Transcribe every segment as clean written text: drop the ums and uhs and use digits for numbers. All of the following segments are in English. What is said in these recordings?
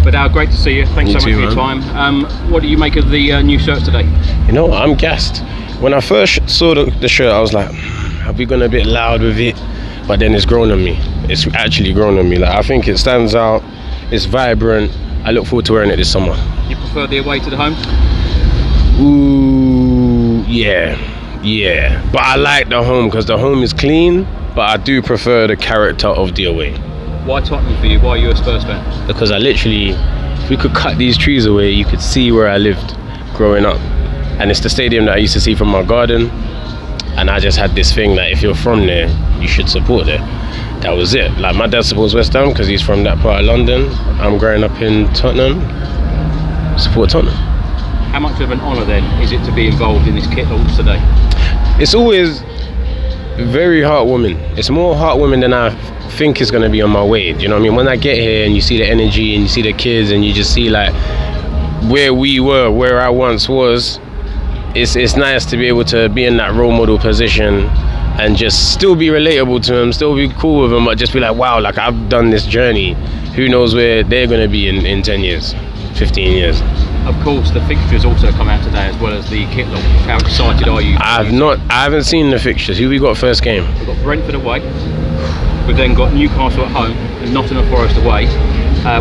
Viddal, great to see you. Thanks so much for your time. What do you make of the new shirt today? You know, I'm gassed. When I first saw the shirt, I was like, have we gone a bit loud with it? But then it's grown on me. It's actually grown on me. Like, I think it stands out. It's vibrant. I look forward to wearing it this summer. You prefer the away to the home? Ooh, yeah. But I like the home because the home is clean, but I do prefer the character of the away. Why Tottenham for you? Why are you a Spurs fan? Because I literally, if we could cut these trees away, you could see where I lived growing up. And it's the stadium that I used to see from my garden. And I just had this thing that if you're from there, you should support there. That was it. Like, my dad supports West Ham because he's from that part of London. I'm growing up in Tottenham. Support Tottenham. How much of an honour then is it to be involved in this kit launch today? It's always very heartwarming. It's more heartwarming than I think it's going to be on my way. Do you know what I mean? When I get here and you see the energy and you see the kids and you just see like where we were, where I once was, it's nice to be able to be in that role model position and just still be relatable to them, still be cool with them, but just be like, wow, like I've done this journey. Who knows where they're going to be in 10 years, 15 years. Of course, the fixtures also come out today as well as the kit launch. How excited are you? I haven't seen the fixtures. Who we got first game? We've got Brentford away. We've then got Newcastle at home and Nottingham Forest away.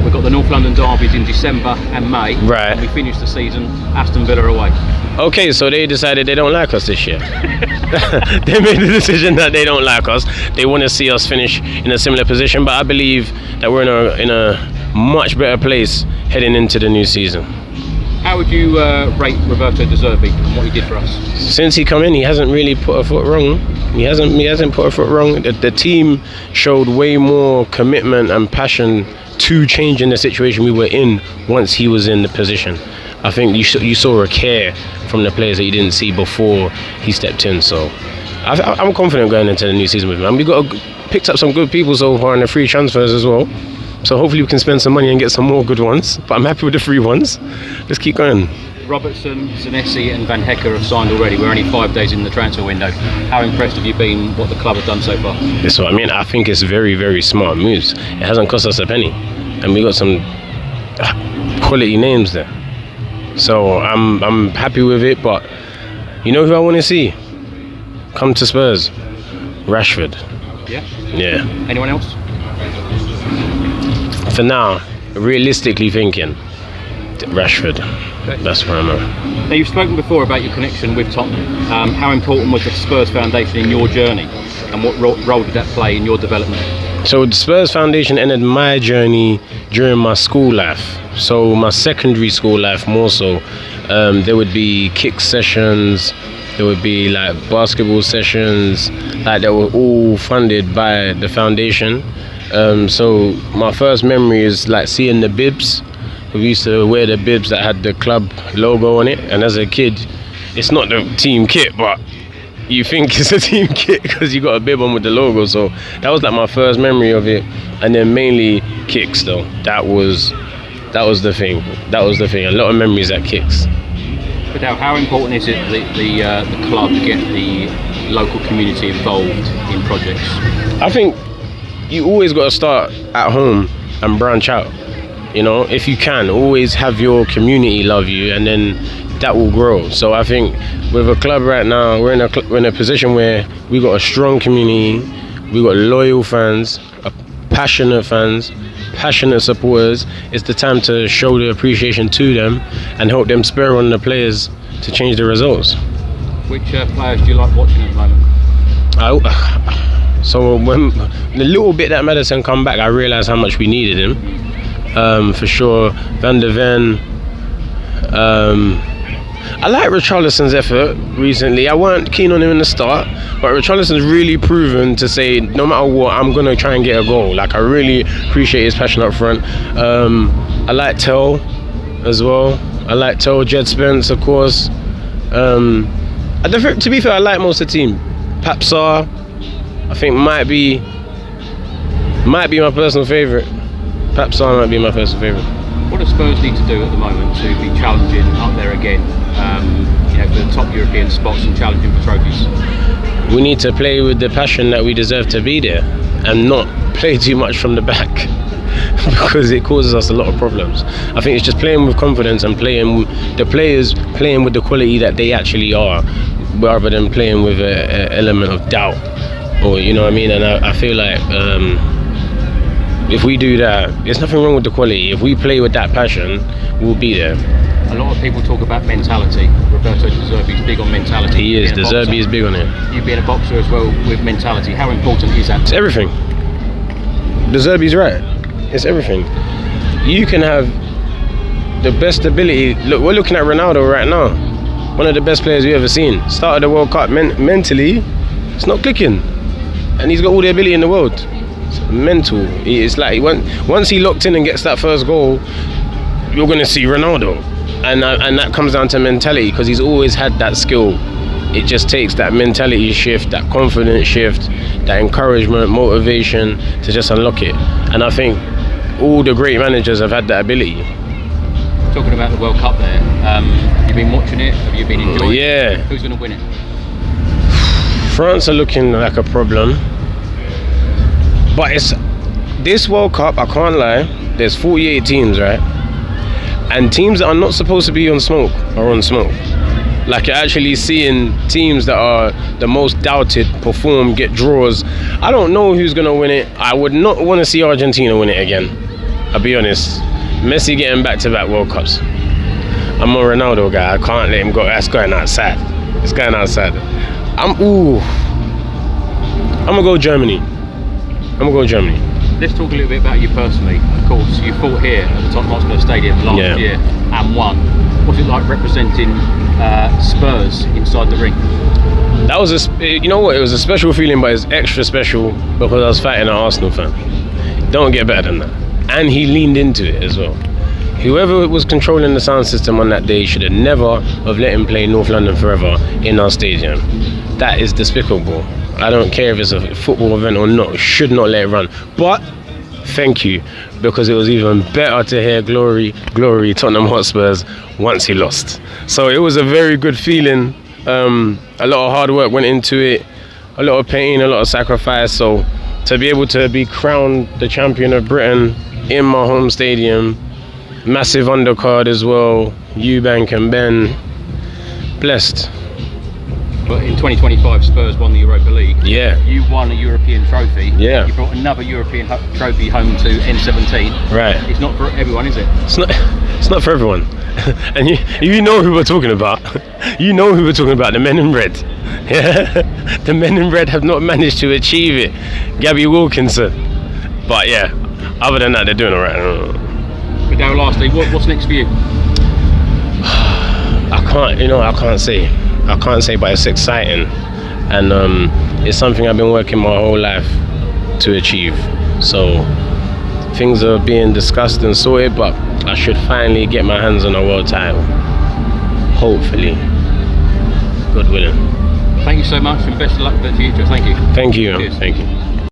We've got the North London derbies in December and May. Right. And we finish the season Aston Villa away. Okay, so they decided they don't like us this year. They made the decision that they don't like us. They want to see us finish in a similar position, but I believe that we're in a much better place heading into the new season. How would you rate Roberto De Zerbi and what he did for us? Since he come in, he hasn't really put a foot wrong. He hasn't put a foot wrong. The team showed way more commitment and passion to changing the situation we were in once he was in the position. I think you saw a care from the players that you didn't see before he stepped in. So I'm confident going into the new season with him. And we picked up some good people so far in the free transfers as well. So hopefully we can spend some money and get some more good ones. But I'm happy with the free ones. Let's keep going. Robertson, Senesi and Hecke have signed already. We're only 5 days in the transfer window. How impressed have you been what the club have done so far? That's what I mean. I think it's very, very smart moves. It hasn't cost us a penny. And we got some quality names there. So I'm happy with it. But you know who I want to see? Come to Spurs. RASHFORD. Yeah. Anyone else? For now, realistically thinking, RASHFORD. Okay. That's where I'm at. Now, you've spoken before about your connection with Tottenham. How important was the Spurs Foundation in your journey, and what role did that play in your development? So the Spurs Foundation ended my journey during my school life. So my secondary school life more so. There would be kick sessions, there would be like basketball sessions, like that were all funded by the foundation. So my first memory is like seeing the bibs. We used to wear the bibs that had the club logo on it, and as a kid, it's not the team kit, but you think it's a team kit because you got a bib on with the logo. So that was like my first memory of it, and then mainly kicks though. That was the thing. A lot of memories at kicks. But now, how important is it that the club get the local community involved in projects? I think you always got to start at home and branch out. You know, if you can, always have your community love you, and then that will grow. So I think with a club right now, we're in a position where we got a strong community, we got loyal fans, passionate supporters. It's the time to show the appreciation to them and help them spur on the players to change the results. Which players do you like watching at the moment? So when the little bit that Madison come back, I realised how much we needed him. For sure, Van der Ven. I like Richarlison's effort recently. I weren't keen on him in the start, but Richarlison's really proven to say, no matter what, I'm going to try and get a goal. Like, I really appreciate his passion up front. I like Tell as well. I like Tell, Jed Spence, of course. To be fair, I like most of the team. Papsar, I think might be my personal favourite. Papsar might be my personal favourite. What do Spurs need to do at the moment to be challenging up there again, for the top European spots and challenging for trophies? We need to play with the passion that we deserve to be there and not play too much from the back. because it causes us a lot of problems. I think it's just playing with confidence and playing the players playing with the quality that they actually are, rather than playing with an element of doubt, or you know what I mean. And I feel like if we do that, there's nothing wrong with the quality. If we play with that passion, we'll be there. A lot of people talk about mentality. Roberto De Zerbi is big on mentality. He is. De Zerbi is big on it. You being a boxer as well with mentality, how important is that? It's everything. De Zerbi's right. It's everything. You can have the best ability. Look, we're looking at Ronaldo right now. One of the best players we've ever seen. Started the World Cup mentally, it's not clicking, and he's got all the ability in the world. It's mental. It's like once he locked in and gets that first goal, you're going to see Ronaldo. And that comes down to mentality, because he's always had that skill. It just takes that mentality shift, that confidence shift, that encouragement, motivation to just unlock it. And I think all the great managers have had that ability. Talking about the World Cup there, have you been watching it? Have you been enjoying it? Yeah. Who's going to win it? France are looking like a problem. But it's this World Cup, I can't lie, there's 48 teams, right? And teams that are not supposed to be on smoke are on smoke. Like, you're actually seeing teams that are the most doubted perform, get draws. I don't know who's going to win it. I would not want to see Argentina win it again. I'll be honest. Messi getting back-to-back World Cups. I'm a Ronaldo guy. I can't let him go. That's going outside. It's going outside. I'm going to go Germany. Let's talk a little bit about you personally. Of course, you fought here at the Tottenham Hotspur Stadium last year and won. What's it like representing Spurs inside the ring? That was you know what? It was a special feeling, but it's extra special because I was fighting an Arsenal fan. Don't get better than that. And he leaned into it as well. Whoever was controlling the sound system on that day should have never have let him play North London Forever in our stadium. That is despicable. I don't care if it's a football event or not. Should not let it run. But thank you, because it was even better to hear glory, glory, Tottenham Hotspurs once he lost. So it was a very good feeling. A lot of hard work went into it, a lot of pain, a lot of sacrifice. So to be able to be crowned the champion of Britain in my home stadium, massive undercard as well, Eubank and Ben, blessed. But in 2025, Spurs won the Europa League. Yeah. You won a European trophy. Yeah. You brought another European trophy home to N17. Right. It's not for everyone, is it? It's not for everyone. And you know who we're talking about. You know who we're talking about, the men in red. Yeah. The men in red have not managed to achieve it. Gabby Wilkinson. But yeah, other than that, they're doing all right. Viddal, lastly, what's next for you? I can't say, but it's exciting, and it's something I've been working my whole life to achieve. So things are being discussed and sorted, but I should finally get my hands on a world title. Hopefully, God willing. Thank you so much, and best of luck for the future. Thank you. Thank you. Cheers. Thank you.